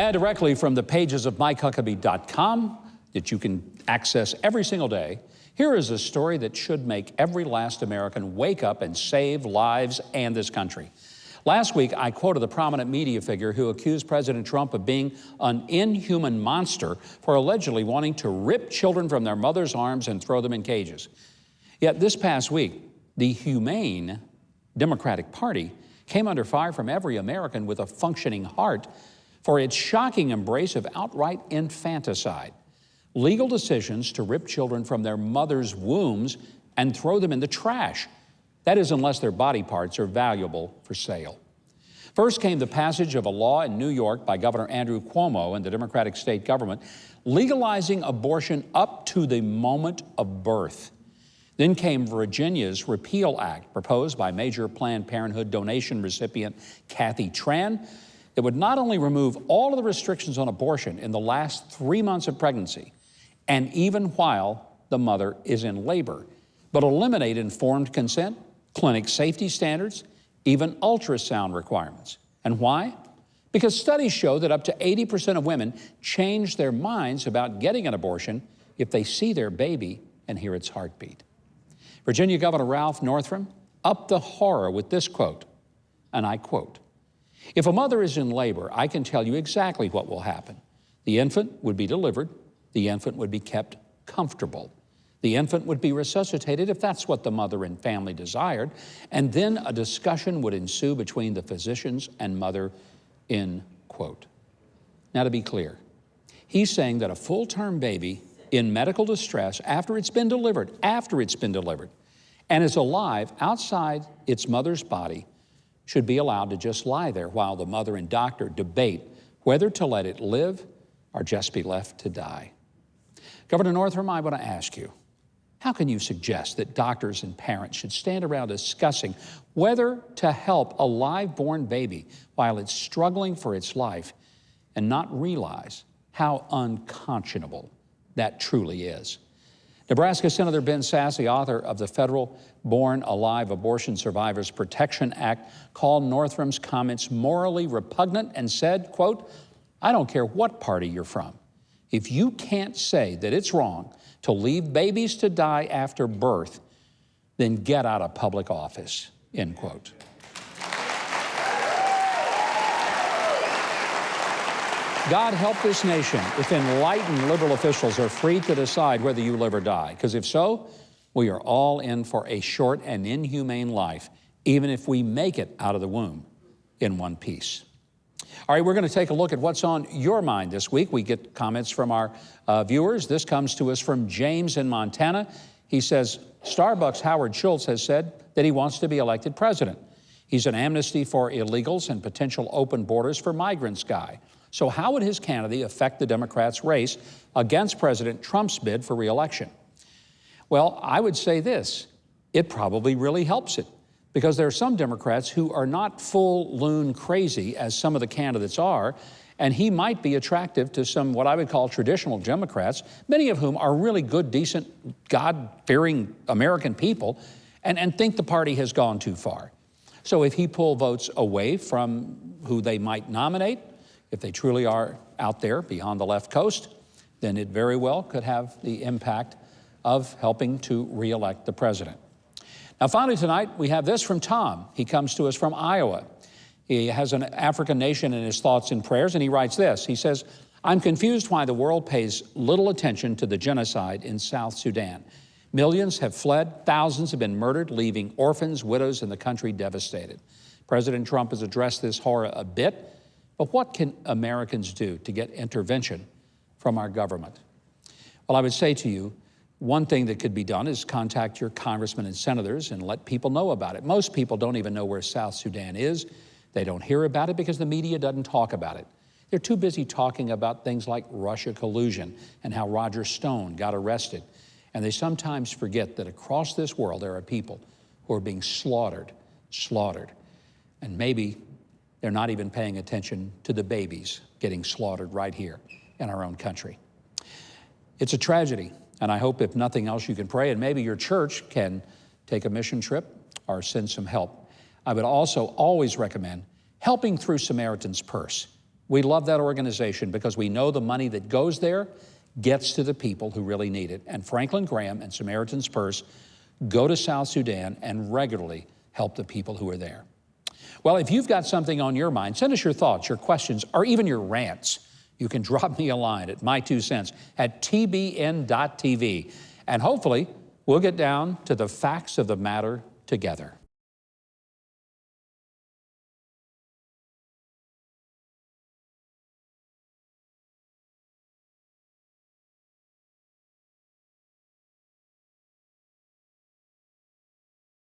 And directly from the pages of MikeHuckabee.com that you can access every single day, here is a story that should make every last American wake up and save lives and this country. Last week, I quoted a prominent media figure who accused President Trump of being an inhuman monster for allegedly wanting to rip children from their mother's arms and throw them in cages. Yet this past week, the humane Democratic Party came under fire from every American with a functioning heart for its shocking embrace of outright infanticide, legal decisions to rip children from their mother's wombs and throw them in the trash. That is, unless their body parts are valuable for sale. First came the passage of a law in New York by Governor Andrew Cuomo and the Democratic state government legalizing abortion up to the moment of birth. Then came Virginia's Repeal Act, proposed by major Planned Parenthood donation recipient Kathy Tran, that would not only remove all of the restrictions on abortion in the last 3 months of pregnancy, and even while the mother is in labor, but eliminate informed consent, clinic safety standards, even ultrasound requirements. And why? Because studies show that up to 80% of women change their minds about getting an abortion if they see their baby and hear its heartbeat. Virginia Governor Ralph Northam upped the horror with this quote, and I quote, "If a mother is in labor, I can tell you exactly what will happen. The infant would be delivered. The infant would be kept comfortable. The infant would be resuscitated if that's what the mother and family desired, and then a discussion would ensue between the physicians and mother," end quote. Now, to be clear, he's saying that a full-term baby in medical distress after it's been delivered, and is alive outside its mother's body should be allowed to just lie there while the mother and doctor debate whether to let it live or just be left to die. Governor Northam, I want to ask you, how can you suggest that doctors and parents should stand around discussing whether to help a live-born baby while it's struggling for its life and not realize how unconscionable that truly is? Nebraska Senator Ben Sasse, the author of the Federal Born Alive Abortion Survivors Protection Act, called Northam's comments morally repugnant and said, quote, "I don't care what party you're from. If you can't say that it's wrong to leave babies to die after birth, then get out of public office," end quote. God help this nation if enlightened liberal officials are free to decide whether you live or die, because if so, we are all in for a short and inhumane life, even if we make it out of the womb in one piece. All right, we're going to take a look at what's on your mind this week. We get comments from our viewers. This comes to us from James in Montana. He says, Starbucks' Howard Schultz has said that he wants to be elected president. He's an amnesty for illegals and potential open borders for migrants guy. So how would his candidacy affect the Democrats' race against President Trump's bid for re-election? Well, I would say this, it probably really helps it, because there are some Democrats who are not full loon crazy, as some of the candidates are, and he might be attractive to some what I would call traditional Democrats, many of whom are really good, decent, God-fearing American people, and think the party has gone too far. So if he pull votes away from who they might nominate, if they truly are out there beyond the left coast, then it very well could have the impact of helping to re-elect the president. Now, finally tonight, we have this from Tom. He comes to us from Iowa. He has an African nation in his thoughts and prayers, and he writes this. He says, "I'm confused why the world pays little attention to the genocide in South Sudan. Millions have fled, thousands have been murdered, leaving orphans, widows, and the country devastated. President Trump has addressed this horror a bit, but what can Americans do to get intervention from our government?" Well, I would say to you, one thing that could be done is contact your congressmen and senators and let people know about it. Most people don't even know where South Sudan is. They don't hear about it because the media doesn't talk about it. They're too busy talking about things like Russia collusion and how Roger Stone got arrested. And they sometimes forget that across this world there are people who are being slaughtered. And maybe they're not even paying attention to the babies getting slaughtered right here in our own country. It's a tragedy, and I hope if nothing else you can pray, and maybe your church can take a mission trip or send some help. I would also always recommend helping through Samaritan's Purse. We love that organization because we know the money that goes there gets to the people who really need it. And Franklin Graham and Samaritan's Purse go to South Sudan and regularly help the people who are there. Well, if you've got something on your mind, send us your thoughts, your questions, or even your rants. You can drop me a line at my2cents@tbn.tv. And hopefully, we'll get down to the facts of the matter together.